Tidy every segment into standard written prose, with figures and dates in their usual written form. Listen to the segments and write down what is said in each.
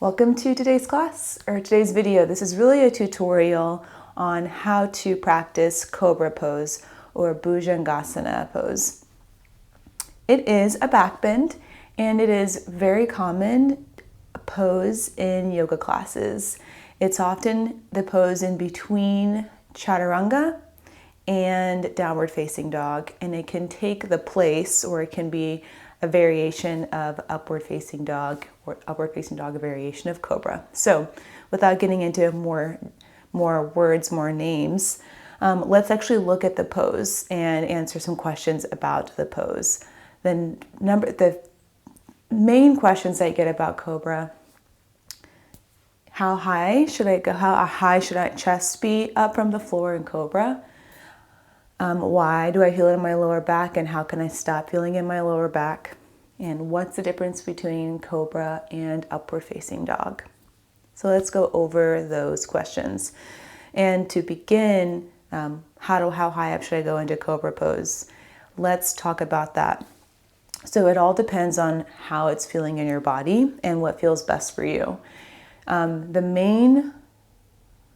Welcome to today's class, or today's video. This is really a tutorial on how to practice Cobra pose or Bhujangasana pose. It is a back bend and it is very common pose in yoga classes. It's often the pose in between chaturanga and downward facing dog, and it can take the place, or it can be a variation of upward facing dog, or upward facing dog, a variation of Cobra. So without getting into more words, more names, let's actually look at the pose and answer some questions about the pose. The main questions I get about Cobra: how high should I go? How high should my chest be up from the floor in Cobra? Why do I feel it in my lower back, and how can I stop feeling in my lower back? And what's the difference between Cobra and upward facing dog? So let's go over those questions. And to begin, how high up should I go into Cobra pose? Let's talk about that. So it all depends on how it's feeling in your body and what feels best for you. The main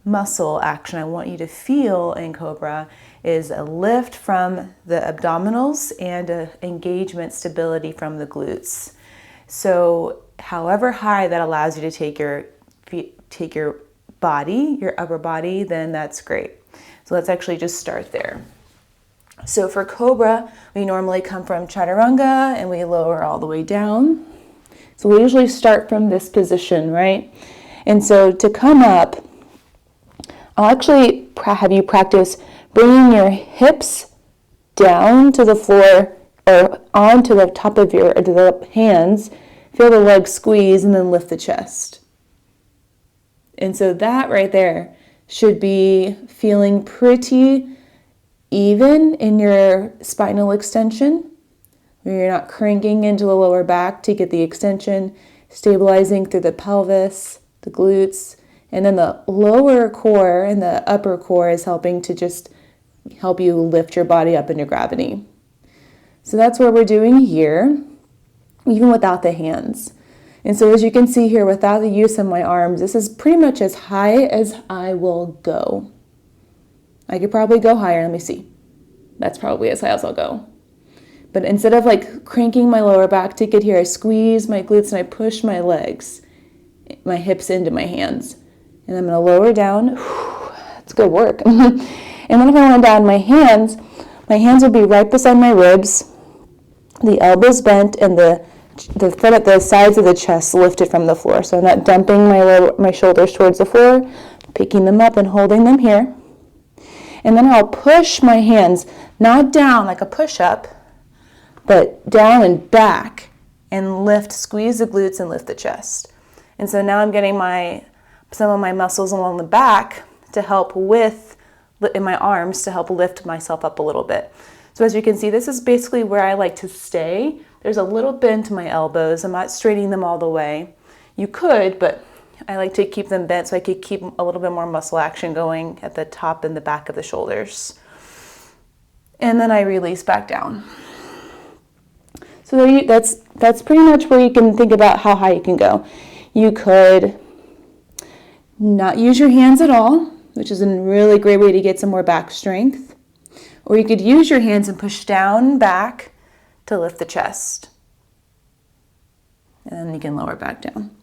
muscle action I want you to feel in Cobra is a lift from the abdominals and a engagement, stability from the glutes. So however high that allows you to take your body, your upper body, then that's great. So let's actually just start there. So for Cobra, we normally come from chaturanga and we lower all the way down. So we usually start from this position, right? And so to come up, I'll actually have you practice bringing your hips down to the floor or onto the top of the hands. Feel the legs squeeze and then lift the chest. And so that right there should be feeling pretty even in your spinal extension, where you're not cranking into the lower back to get the extension, stabilizing through the pelvis, the glutes. And then the lower core and the upper core is helping to just help you lift your body up into gravity. So that's what we're doing here, even without the hands. And so as you can see here, without the use of my arms, this is pretty much as high as I will go. I could probably go higher. Let me see. That's probably as high as I'll go. But instead of like cranking my lower back to get here, I squeeze my glutes and I push my legs, my hips into my hands. And I'm going to lower down. That's good work. And then if I went down my hands will be right beside my ribs, the elbows bent, and the foot at the sides of the chest lifted from the floor. So I'm not dumping my shoulders towards the floor, picking them up and holding them here. And then I'll push my hands, not down like a push-up, but down and back, and lift, squeeze the glutes and lift the chest. And so now I'm getting some of my muscles along the back to help in my arms to help lift myself up a little bit. So as you can see, this is basically where I like to stay. There's a little bend to my elbows. I'm not straightening them all the way. You could, but I like to keep them bent so I could keep a little bit more muscle action going at the top and the back of the shoulders. And then I release back down. So that's pretty much where you can think about how high you can go. You could not use your hands at all, which is a really great way to get some more back strength. Or you could use your hands and push down back to lift the chest. And then you can lower back down.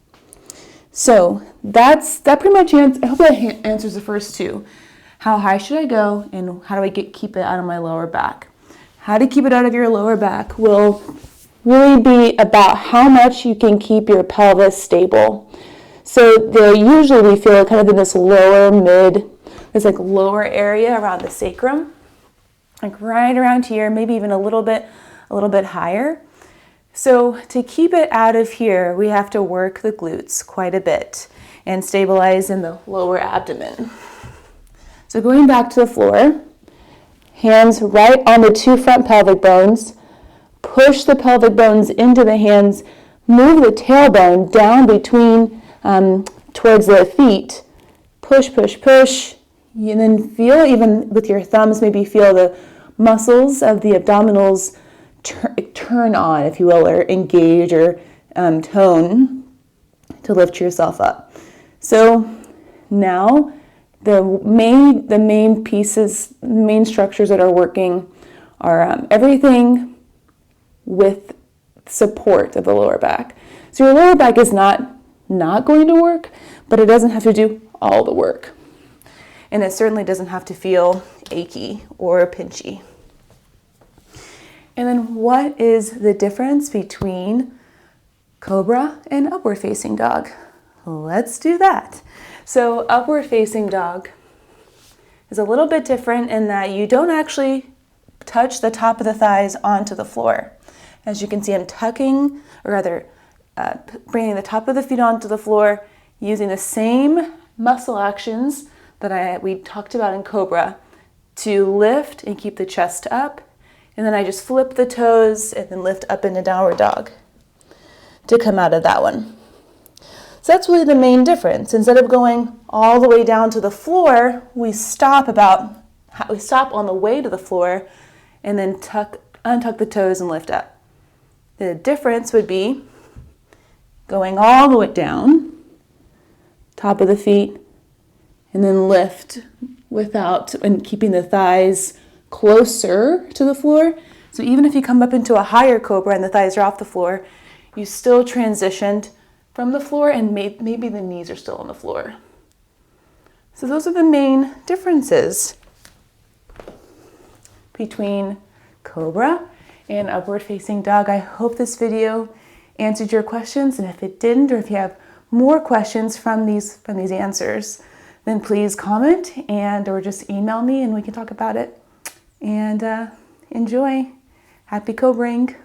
So that pretty much I hope that answers the first two. How high should I go, and how do I keep it out of my lower back? How to keep it out of your lower back will really be about how much you can keep your pelvis stable. So usually we feel kind of in this lower area around the sacrum, like right around here, maybe even a little bit higher. So to keep it out of here, we have to work the glutes quite a bit and stabilize in the lower abdomen. So going back to the floor, hands right on the two front pelvic bones, push the pelvic bones into the hands, move the tailbone down between towards the feet, push, push, push. And then feel, even with your thumbs, maybe feel the muscles of the abdominals turn on, if you will, or engage or tone to lift yourself up. So now the main pieces, main structures that are working are everything with support of the lower back. So your lower back is not going to work, but it doesn't have to do all the work. And it certainly doesn't have to feel achy or pinchy. And then what is the difference between Cobra and upward facing dog? Let's do that. So upward facing dog is a little bit different in that you don't actually touch the top of the thighs onto the floor. As you can see, I'm tucking, or rather bringing the top of the feet onto the floor using the same muscle actions that we talked about in Cobra to lift and keep the chest up. And then I just flip the toes and then lift up into downward dog to come out of that one. So that's really the main difference. Instead of going all the way down to the floor, we stop on the way to the floor and then untuck the toes and lift up. The difference would be going all the way down, top of the feet, and then lift and keeping the thighs closer to the floor. So even if you come up into a higher Cobra and the thighs are off the floor, you still transitioned from the floor and maybe the knees are still on the floor. So those are the main differences between Cobra and upward facing dog. I hope this video answered your questions, and if it didn't, or if you have more questions from these answers, then please comment or just email me and we can talk about it. And enjoy. Happy Cobraing.